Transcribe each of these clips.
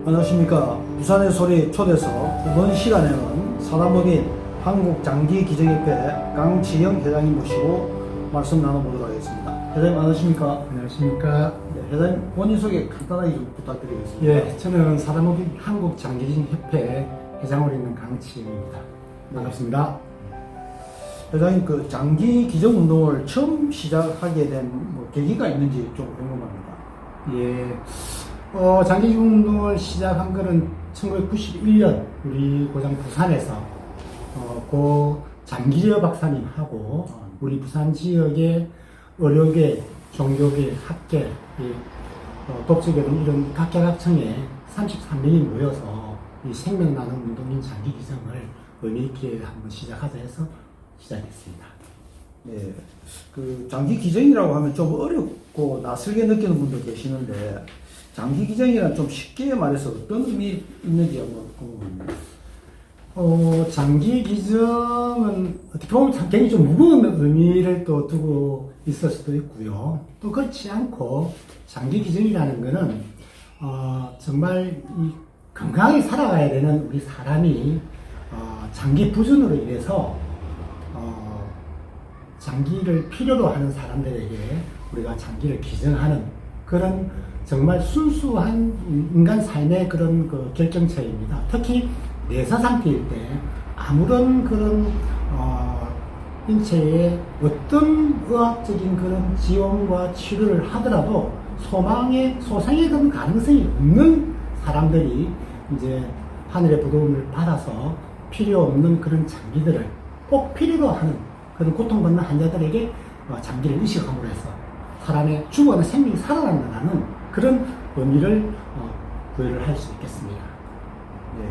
안녕하십니까. 부산의 소리 초대석 이번 시간에는 사단법인 한국장기기증협회 강지영 회장님 모시고 말씀 나눠보도록 하겠습니다. 회장님 안녕하십니까. 안녕하십니까. 네, 회장님 본인 소개 간단하게 좀 부탁드리겠습니다. 예, 저는 사단법인 한국장기기증협회 회장으로 있는 강지영입니다. 반갑습니다. 회장님 그 장기 기증 운동을 처음 시작하게 된 뭐 계기가 있는지 좀 궁금합니다. 예, 장기기증 운동을 시작한 거는 1991년 우리 고장 부산에서 고 장기려 박사님하고 우리 부산 지역의 의료계, 종교계, 학계, 독재계 등 이런 각계각층에 33명이 모여서 이 생명나눔 운동인 장기기증을 의미 있게 한번 시작하자 해서 시작했습니다. 네, 그 장기 기증이라고 하면 좀 어렵고 낯설게 느끼는 분도 계시는데 장기 기증이란 좀 쉽게 말해서 어떤 의미 있는지 한번 궁금합니다. 장기 기증은 어떻게 보면 굉장히 좀 무거운 의미를 또 두고 있을 수도 있고요. 또 그렇지 않고 장기 기증이라는 거는 정말 이 건강하게 살아가야 되는 우리 사람이 장기 부전으로 인해서 장기를 필요로 하는 사람들에게 우리가 장기를 기증하는 그런 정말 순수한 인간 삶의 그런 그 결정체입니다. 특히 내사 상태일 때 아무런 그런 인체에 어떤 의학적인 그런 지원과 치료를 하더라도 소상의 그런 가능성이 없는 사람들이 이제 하늘의 부도움을 받아서 필요 없는 그런 장기들을 꼭 필요로 하는 그런 고통받는 환자들에게 장기를 이식함으로 해서 사람의 죽어가는 생명이 살아난다는 그런 의미를 부여를 할 수 있겠습니다. 네.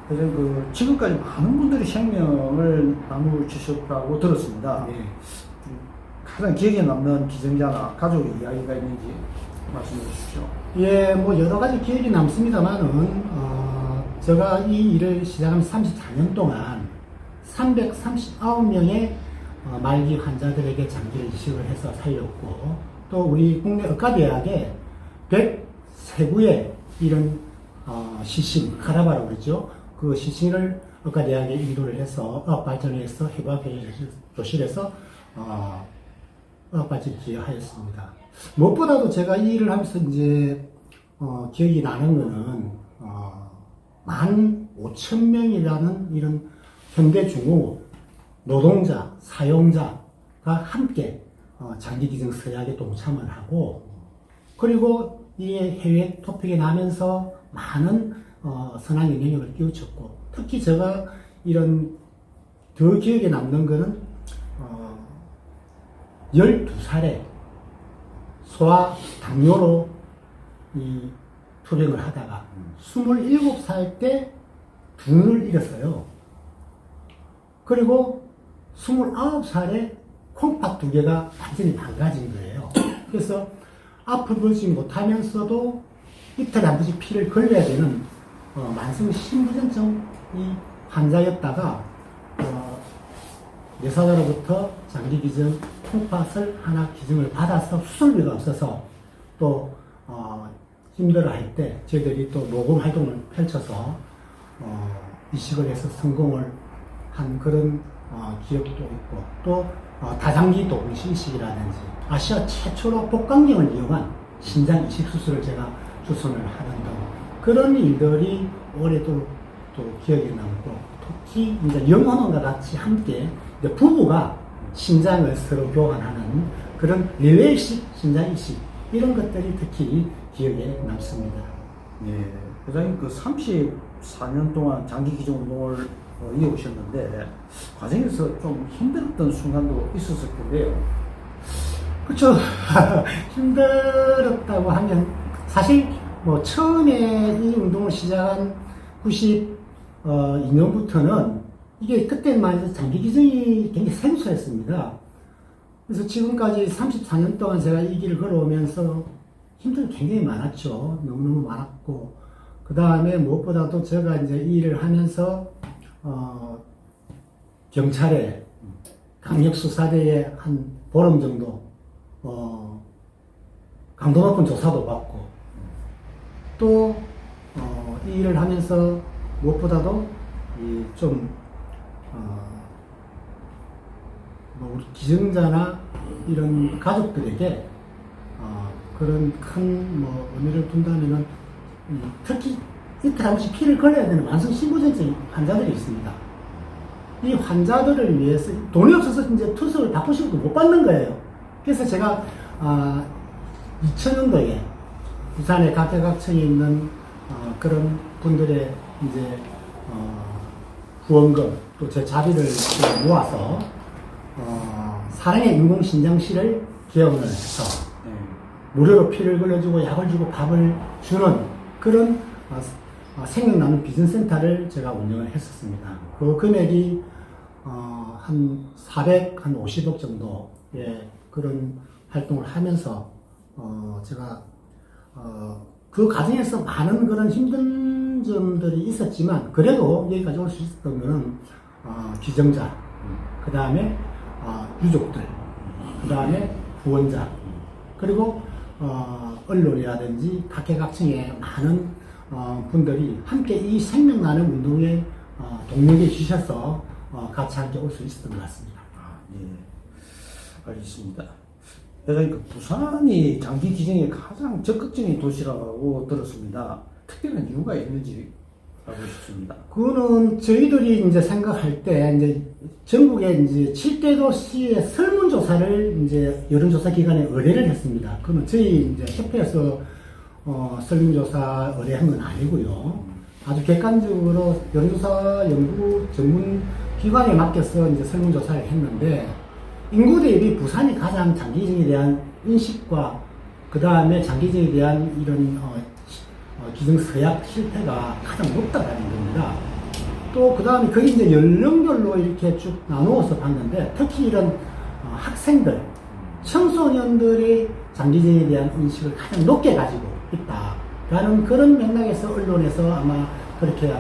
그래서 그 지금까지 많은 분들이 생명을 나누셨다고 들었습니다. 네. 가장 기억에 남는 기증자나 가족의 이야기가 있는지 말씀해 주십시오. 예, 뭐 여러 가지 기억이 남습니다만은 제가 이 일을 시작한 34년 동안 339명의 말기 환자들에게 장기를 이식을 해서 살렸고, 또 우리 국내 의과대학에 103구의 이런 시신, 카라바라고 그러죠. 그 시신을 의과대학에 인도를 해서 의학발전에서 해부학교실에서 의학발전을 기여하였습니다. 무엇보다도 제가 이 일을 하면서 이제 기억이 나는 거는 15,000명이라는 이런 현대 중후 노동자, 사용자가 함께 장기기증 서약에 동참을 하고, 그리고 이에 해외 토픽에 나면서 많은 선한 영향력을 끼쳤고, 특히 제가 이런 더 기억에 남는 거는 12살에 소아 당뇨로 이 투병을 하다가 27살 때 두 눈을 잃었어요. 그리고 29살에 콩팥 두 개가 완전히 망가진 거예요. 그래서 앞을 보지 못하면서도 이틀에 한 번씩 피를 걸려야 되는 만성 심부전증 이 환자였다가 내사자로부터 장기 기증 콩팥을 하나 기증을 받아서 수술비가 없어서 또 힘들어할 때 저희들이 또 모금 활동을 펼쳐서 이식을 해서 성공을 한 그런 기억도 있고, 또 다장기 동시 이식이라든지 아시아 최초로 복강경을 이용한 신장 이식 수술을 제가 주선을 하는 등 그런 일들이 올해도 또 기억에 남고, 특히 이제 영혼원과 같이 함께 이제 부부가 신장을 서로 교환하는 그런 릴레이식 신장 이식 이런 것들이 특히 기억에 남습니다. 네. 회장님 그 34년 동안 장기 기증 운동을 이어오셨는데 과정에서 좀 힘들었던 순간도 있었을 텐데요. 그렇죠. 힘들었다고 하면 사실 뭐 처음에 이 운동을 시작한 92년부터는 이게 그때만 해도 장기 기증이 굉장히 생소했습니다. 그래서 지금까지 34년 동안 제가 이 길을 걸어오면서 힘든 게 굉장히 많았죠. 너무너무 많았고, 그 다음에 무엇보다도 제가 이제 이 일을 하면서 경찰에 강력수사대에 한 보름 정도 강도 높은 조사도 받고, 또 이 일을 하면서 무엇보다도 좀 우리 기증자나 이런 가족들에게 그런 큰 의미를 둔다면은 특히 이틀 한 번씩 피를 걸려야 되는 만성 신부전증 환자들이 있습니다. 이 환자들을 위해서 돈이 없어서 이제 투석을 바쁘시고 못 받는 거예요. 그래서 제가 2000년도에 부산의 각계각층에 있는 그런 분들의 이제 후원금 또 제 자비를 모아서 사랑의 인공신장실을 개원을 해서 무료로 피를 걸려주고 약을 주고 밥을 주는 그런 생명나눔 비전센터를 제가 운영을 했었습니다. 그 금액이 한 450억 정도의 그런 활동을 하면서 제가 그 과정에서 많은 그런 힘든 점들이 있었지만 그래도 여기까지 올 수 있었던 거는 기증자, 그 다음에 유족들, 그 다음에 후원자, 그리고 언론이라든지 각계각층의 많은 분들이 함께 이 생명나눔 운동에 동력해 주셔서 같이 함께 올 수 있었던 것 같습니다. 예, 알겠습니다. 회장님, 부산이 장기 기증에 가장 적극적인 도시라고 들었습니다. 특별한 이유가 있는지 알고 싶습니다. 그거는 저희들이 이제 생각할 때 이제 전국에 이제 7대 도시의 설문조사를 이제 여론조사 기관에 의뢰를 했습니다. 그러면 저희 이제 협회에서 설문조사 의뢰한 건 아니고요. 아주 객관적으로 여론조사 연구 전문 기관에 맡겨서 이제 설문조사를 했는데 인구 대비 부산이 가장 장기기증에 대한 인식과 그 다음에 장기기증에 대한 이런 기증 서약 실패가 가장 높다라는 겁니다. 또 그 다음에 그게 이제 연령별로 이렇게 쭉 나누어서 봤는데 특히 이런 학생들, 청소년들의 장기기증에 대한 인식을 가장 높게 가지고 있다라는 그런 맥락에서 언론에서 아마 그렇게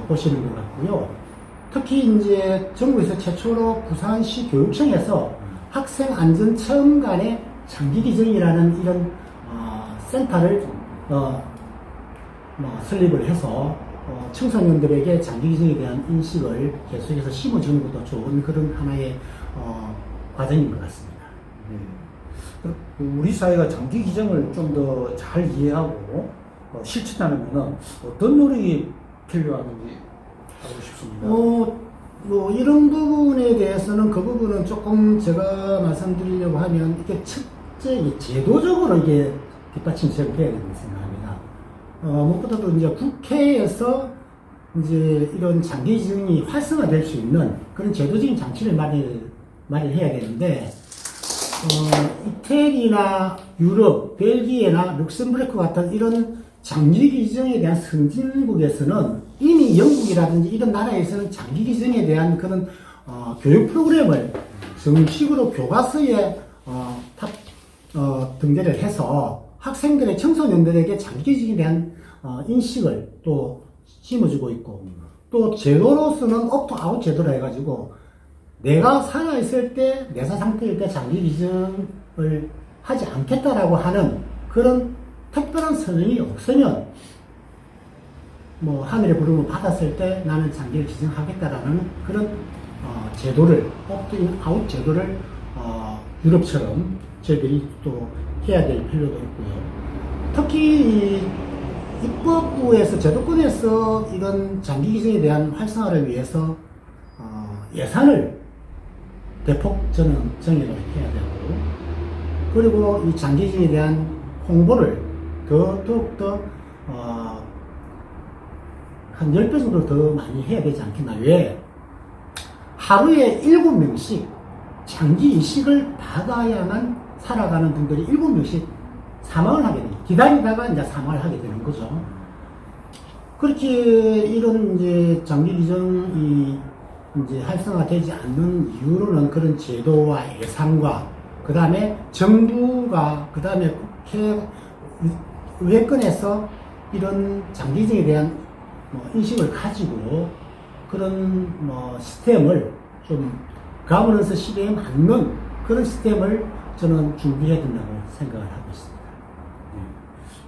보시는 것 같고요. 특히 이제 전국에서 최초로 부산시 교육청에서 학생 안전 체험관의 장기기증이라는 이런 센터를 설립을 해서 청소년들에게 장기기증에 대한 인식을 계속해서 심어주는 것도 좋은 그런 하나의 과정인 것 같습니다. 우리 사회가 장기 기증을 좀 더 잘 이해하고 실천하려면 어떤 노력이 필요하는지 알고 싶습니다. 이런 부분에 대해서는 그 부분은 조금 제가 말씀드리려고 하면 이게 첫째 제도적으로 이게 뒷받침이 돼야 된다고 생각합니다. 무엇보다도 이제 국회에서 이제 이런 장기기증이 활성화될 수 있는 그런 제도적인 장치를 마련해야 되는데, 이태리나 유럽, 벨기에나 룩셈부르크 같은 이런 장기기증에 대한 선진국에서는 이미 영국이라든지 이런 나라에서는 장기기증에 대한 그런 교육 프로그램을 정식으로 교과서에 등재를 해서 학생들의 청소년들에게 장기기증에 대한 인식을 또 심어주고 있고, 또 제도로서는 옵트 아웃 제도라 해가지고 내가 살아있을 때, 내사 상태일 때 장기기증을 하지 않겠다라고 하는 그런 특별한 선언이 없으면 하늘의 부름을 받았을 때 나는 장기를 기증하겠다라는 그런 제도를, 옵트 아웃 제도를 유럽처럼 저희들이 또 해야 될 필요도 있고요. 특히 입법부에서, 제도권에서 이런 장기기증에 대한 활성화를 위해서 예산을 대폭 정액을 해야 되고, 그리고 이 장기기증에 대한 홍보를 더욱더 한 10배 정도 더 많이 해야 되지 않겠나. 왜? 하루에 7명씩 장기 이식을 받아야만 살아가는 분들이 7명씩 사망을 하게 됩니다. 기다리다가 이제 사망을 하게 되는 거죠. 그렇게 이런 이제 장기기증이 이제 활성화되지 않는 이유로는 그런 제도와 예산과 그 다음에 정부가, 그 다음에 국회 의회권에서 이런 장기기증에 대한 인식을 가지고 그런 시스템을 좀 가버넌스 시대에 맞는 그런 시스템을 저는 준비해야 된다고 생각을 하고 있습니다.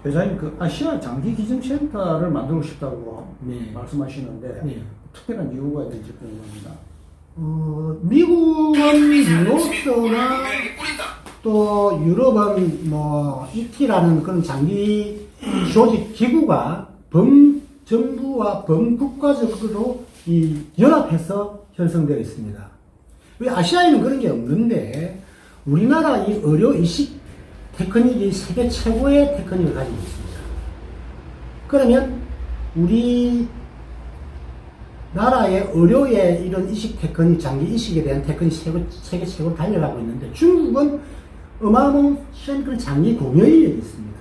회장님 그 아시아 장기 기증센터를 만들고 싶다고 네. 말씀하시는데 네. 특별한 이유가 있는지 궁금합니다. 미국은 유로스나 또 유럽은 뭐 ET라는 그런 장기 조직 기구가 범정부와 범국가적으로 이 연합해서 형성되어 있습니다. 왜 아시아에는 그런 게 없는데 우리나라 이 의료 이식 테크닉이 세계 최고의 테크닉을 가지고 있습니다. 그러면 우리 나라의 의료의 이런 이식 테크닉, 장기 이식에 대한 테크닉 세계 최고로 달려가고 있는데 중국은 어마어마한 그런 장기 공여인력이 있습니다.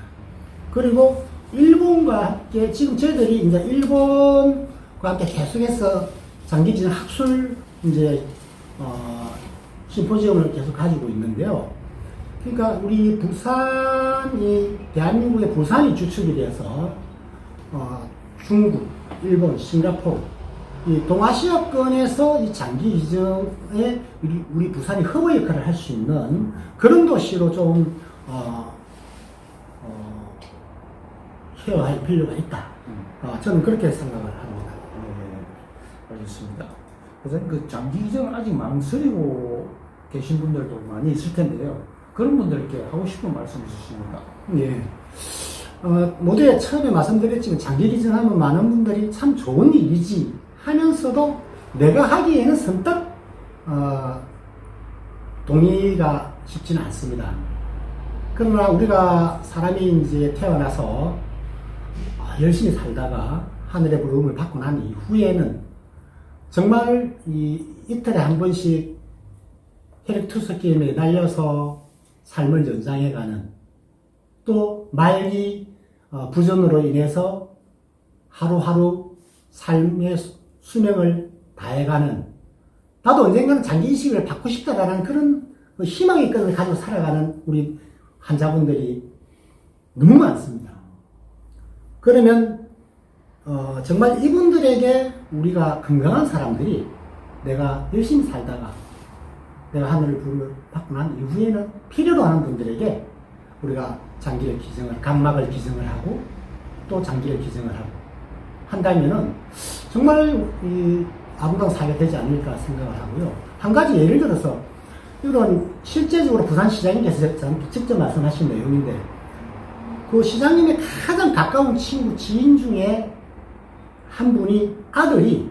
그리고 일본과 함께 지금 저희들이 이제 일본과 함께 계속해서 장기 기증 학술 이제 심포지엄을 계속 가지고 있는데요. 그러니까 우리 부산이 대한민국의 부산이 주축이 돼서 중국, 일본, 싱가포르 이 동아시아권에서 이 장기 기증에 우리 부산이 허브 역할을 할 수 있는 그런 도시로 좀 케어할 필요가 있다. 저는 그렇게 생각을 합니다. 네, 알겠습니다. 그래서 그 장기 기증을 아직 망설이고 계신 분들도 많이 있을 텐데요. 그런 분들께 하고 싶은 말씀 있으십니까? 예. 모두에 처음에 말씀드렸지만 장기 기증하면 많은 분들이 참 좋은 일이지 하면서도 내가 하기에는 선뜻 동의가 쉽지는 않습니다. 그러나 우리가 사람이 이제 태어나서 열심히 살다가 하늘의 부름을 받고 난 이후에는 정말 이틀에 한 번씩 혈액투석기에 매달려서 삶을 연장해가는 또 말기 부전으로 인해서 하루하루 삶의 수명을 다해가는 나도 언젠가는 장기 이식을 받고 싶다라는 그런 희망의 끈을 가지고 살아가는 우리 환자분들이 너무 많습니다. 그러면 정말 이분들에게 우리가 건강한 사람들이 내가 열심히 살다가 내가 하늘을 부름을 받고 난 이후에는 필요로 하는 분들에게 우리가 장기를 기증을, 각막을 기증을 하고 또 장기를 기증을 하고 한다면은 정말 아름다운 사회가 되지 않을까 생각을 하고요. 한 가지 예를 들어서 이런 실제적으로 부산 시장님께서 직접 말씀하신 내용인데 그 시장님의 가장 가까운 친구, 지인 중에 한 분이 아들이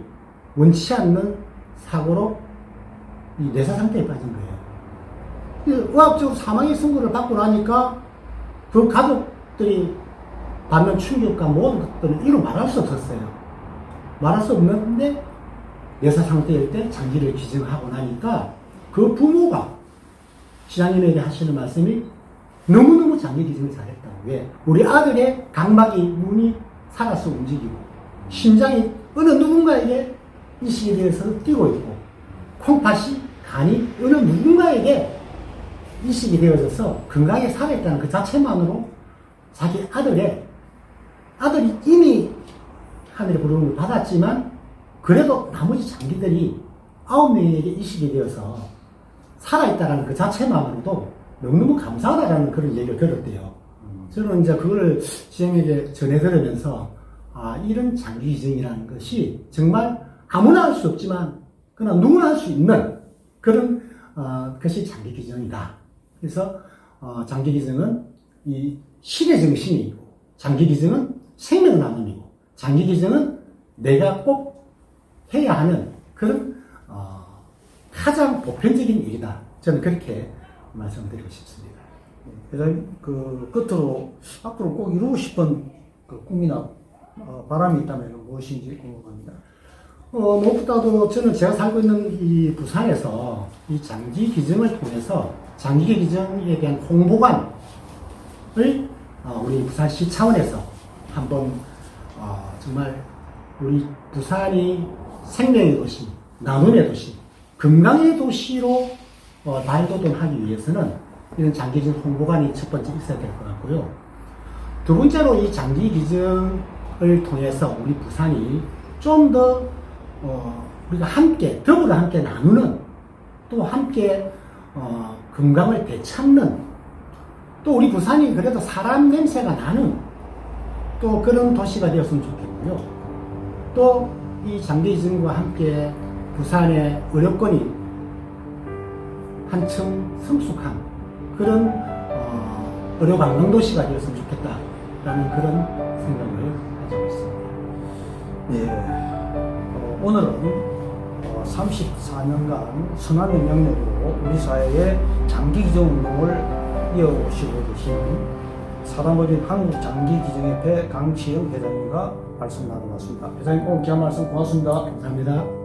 원치 않는 사고로 이 뇌사 상태에 빠진 거예요. 의학적으로 사망의 선고를 받고 나니까 그 가족들이 받는 충격과 모든 것들은 이루 말할 수 없었어요. 말할 수 없는데 뇌사 상태일 때 장기를 기증하고 나니까 그 부모가 시장님에게 하시는 말씀이 너무너무 장기 기증을 잘했다고. 왜? 우리 아들의 각막이 문이 살아서 움직이고 심장이 어느 누군가에게 이식이 되어서 뛰고 있고 콩팥이 간이 어느 누군가에게 이식이 되어져서 건강하게 살아있다는 그 자체만으로 자기 아들이 이미 하늘의 부름을 받았지만 그래도 나머지 장기들이 9명에게 이식이 되어서 살아있다는 그 자체만으로도 너무너무 감사하다라는 그런 얘기를 들었대요. 저는 이제 그거를 지영에게 전해 들으면서 이런 장기 기증이라는 것이 정말 아무나 할 수 없지만 그러나 누구나 할 수 있는 그런 것이 장기 기증이다. 그래서 장기 기증은 이 신의 정신이고 장기 기증은 생명 나눔이고 장기 기증은 내가 꼭 해야 하는 그런 가장 보편적인 일이다. 저는 그렇게 말씀드리고 싶습니다. 회장님, 그 끝으로 앞으로 꼭 이루고 싶은 그 꿈이나 바람이 있다면 무엇인지 궁금합니다. 무엇보다도 저는 제가 살고 있는 이 부산에서 이 장기 기증을 통해서 장기 기증에 대한 홍보관을 우리 부산시 차원에서 한번 정말 우리 부산이 생명의 도시, 나눔의 도시, 건강의 도시로 발돋움하기 위해서는 이런 장기 기증 홍보관이 첫 번째 있어야 될 것 같고요. 두 번째로 이 장기 기증을 통해서 우리 부산이 좀 더 우리가 함께 더불어 함께 나누는 또 함께 건강을 되찾는 또 우리 부산이 그래도 사람 냄새가 나는 또 그런 도시가 되었으면 좋겠고요. 또 이 장기 기증과 함께 부산의 의료권이 한층 성숙한 그런 의료 관광 도시가 되었으면 좋겠다라는 그런 생각을 가지고 있습니다. 예. 오늘은 34년간 선한 영향력으로 우리 사회의 장기 기증 운동을 이어오시고 계신 사단법인 한국장기기증협회 강치영 회장님과 말씀 나눠봤습니다. 회장님 오늘 귀한 말씀 고맙습니다. 감사합니다.